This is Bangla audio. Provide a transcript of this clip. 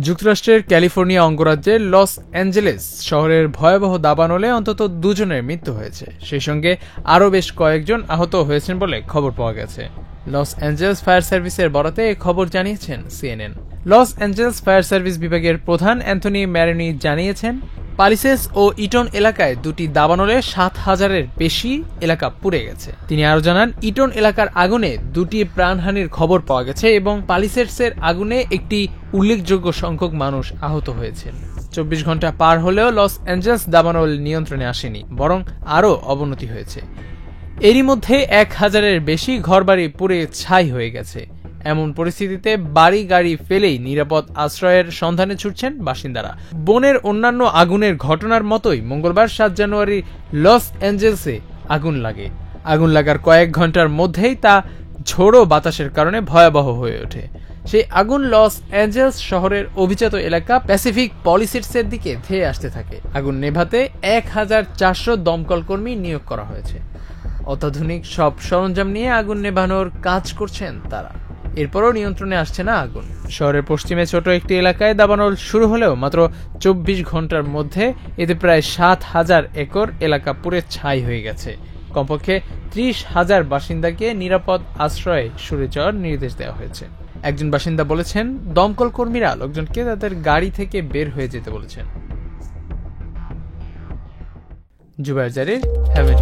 যুক্তরাষ্ট্রের ক্যালিফোর্নিয়া অঙ্গরাজ্যের লস অ্যাঞ্জেলেস শহরের ভয়াবহ দাবানলে অন্তত 2 জনের মৃত্যু হয়েছে, সেই সঙ্গে আরও বেশ কয়েকজন আহত হয়েছেন বলে খবর পাওয়া গেছে। লস অ্যাঞ্জেলেস ফায়ার সার্ভিসের বরাতে এই খবর জানিয়েছেন CNN. Los Angeles fire service বিভাগের প্রধান অ্যান্থনি ম্যারোনি জানিয়েছেন, পালিসেস ও ইটন এলাকায় 2টি দাবানলে 7,000-এর বেশি এলাকা পুড়ে গেছে। তিনি আরও জানান, ইটন এলাকার আগুনে 2টি প্রাণহানির খবর পাওয়া গেছে এবং পালিসেসের আগুনে একটি উল্লেখযোগ্য সংখ্যক মানুষ আহত হয়েছেন। 24 ঘন্টা পার হলেও লস অ্যাঞ্জেলেস দাবানল নিয়ন্ত্রণে আসেনি, বরং আরও অবনতি হয়েছে। এরই মধ্যে 1,000-এর বেশি ঘরবাড়ি পুড়ে ছাই হয়ে গেছে। এমন পরিস্থিতিতে বাড়ি গাড়ি ফেলেই নিরাপদ আশ্রয়ের সন্ধানে ছুটছেন বাসিন্দারা। বনের অন্যান্য আগুনের ঘটনার মতোই মঙ্গলবার 7 জানুয়ারি লস অ্যাঞ্জেলেসে আগুন লাগে। আগুন লাগার কয়েক ঘন্টার মধ্যেই তা ঝোড়ো বাতাসের কারণে ভয়াবহ হয়ে ওঠে। সেই আগুন লস অ্যাঞ্জেলেস শহরের অভিজাত এলাকা প্যাসিফিক পলিসেটসের দিকে ধেয়ে আসতে থাকে। আগুন নেভাতে 1,400 দমকল কর্মী নিয়োগ করা হয়েছে। অত্যাধুনিক সব সরঞ্জাম নিয়ে আগুন নেভানোর কাজ করছেন তারা। এরপরও নিয়ন্ত্রণে আসছে না আগুন। শহরের পশ্চিমে ছোট একটি এলাকায় দাবানল শুরু হলেও মাত্র 24 ঘন্টার মধ্যে এতে প্রায় 7,000 একর এলাকা পুড়ে ছাই হয়ে গেছে। কমপক্ষে 30,000 বাসিন্দাকে নিরাপদ আশ্রয়ে সরে যাওয়ার নির্দেশ দেওয়া হয়েছে। একজন বাসিন্দা বলেছেন, দমকল কর্মীরা লোকজনকে তাদের গাড়ি থেকে বের হয়ে যেতে বলেছেন। জুবায়ের জারির, হ্যাভেন